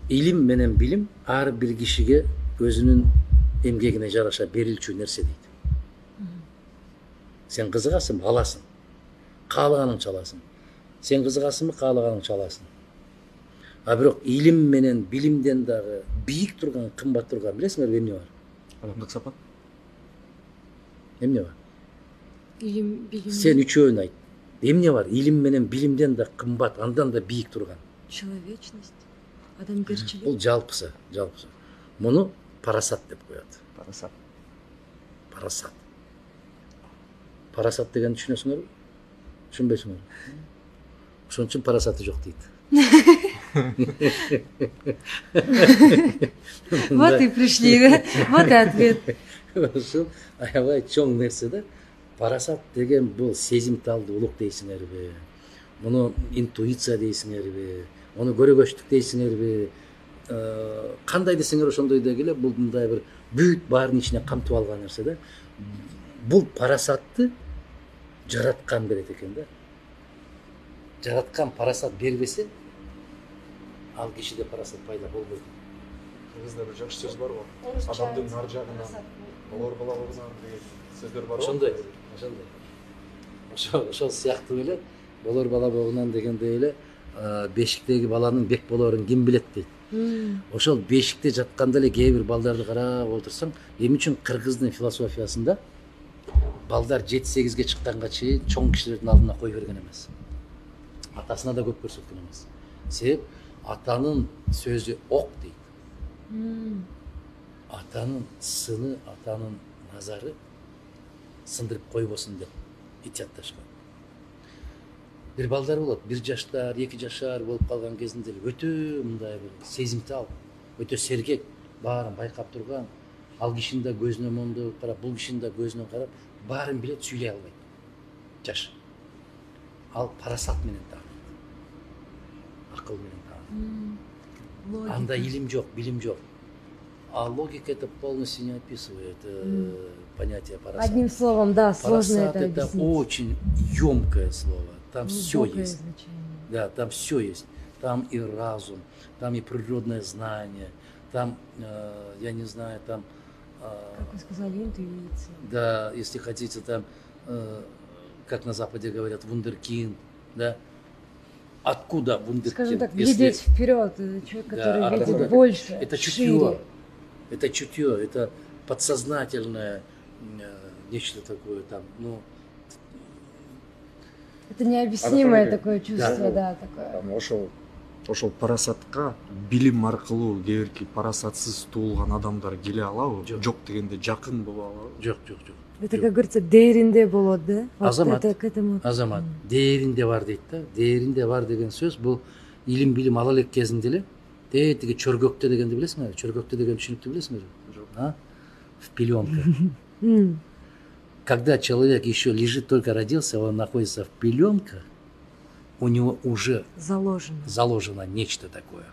Илим менен билим ар бир кишиге өзүнүн эмгегине жараша берилчү нерсе дейт. Сен кызыгасың, аласың. Каалаганыңча аласың. Сен кызыгасыңбы, каалаганыңча аласың. А бирок илим менен билимден дагы бийик турган, кымбат турган билесиңерби эмне бар? Адамдык сапат. Эмне бар? Илим, билим. Сен үчөөнү айт. Эмне бар? Илим менен билимден да кымбат, андан да бийик турган. Человечность. Адамгерчилик. Бул жалпысы. Муну парасат деп коет. Парасат. Парасат. Парасат дегенди түшүнөсүңөрбү? Түшүнбөйсүңөр. Ошон үчүн парасаты жок дейт. Вот и пришли, да? Вот и ответ. Ошол аябай чоң нерсе да. Парасат деген бул сезимталдуулук дейсиңерби? Муну интуиция дейсиңерби? Муну көрөгөчтүк дейсиңерби? Кандай десеңер ошондой дегиле, бул мындай бир бүт баарын ичине камтып алган нерсе да. Бул парасатты жараткан берет экен да. Жараткан парасат бербесе, ал кишиде парасат пайда болбойт. Негизинде бир жакшы сөз бар го. Адамдын нар жагынан, болор бала болгунан деген сөздөр бар го. Ошондой. Ошол сыяктуу эле болор бала болгунан дегендей эле бешиктеги баланын бек болорун ким билет дейт. Ошол бешикте жатканда эле кээ бир балдарды карап отурсаң, эмне үчүн кыргыздын философиясында балдар 7-8ге чыкканга чейин чоң кишилердин алдына кой берген эмес. Атасына да көп көрсөткөн эмес. Себеп атанын сөзү ок дейт. Атанын сыны, атанын назары сындырып койбосун деп итиятташкан. Бир балдар болот, 1 жаштар, 2 жашар болуп калган кезинде өтө мындай бир сезимтал, өтө сергек, баарын байкап турган, ал кишинин да көзүнө мондоп карап, бул кишинин да көзүнө карап, баарын билет, сүйлөй албайт. Жаш. Ал парасат менен тааныйт. Акыл менен тааныйт. Анда илим жок, билим жок. А логика это полностью не описывает понятие парасат. Одним словом, да, сложно это объяснить. Парасат это очень ёмкое слово. Там все есть. Да, там все есть. Там и разум, там и природное знание, там, я не знаю, там... Как вы сказали, интуиция. Да, если хотите, там, как на Западе говорят, вундеркинд, да. Откуда вундеркинд? Скажем так, глядеть вперед, человек, который видит больше, это шире. чутье. Это чутье, это подсознательное нечто такое там, ну... Это необъяснимое такое чувство, да, такое. Ошол парасатка билим аркылуу кээ бирки парасатсыз туулган адамдар келе алабы? Жок дегенде жакын боло алабы? Жок. Это, как говорится, дээринде болот, да? Азамат, это к этому... азамат, дээринде бар дейт да. Дээринде бар деген сөз бул илим билим ала элек кезинде эле тетиги чөргөктө дегенди билесиңерби? Чөргөктө деген түшүнүктү билесиңерби? Жок. В пеленках. Когда человек еще лежит, только родился, он находится в пеленках, у него уже заложено нечто такое.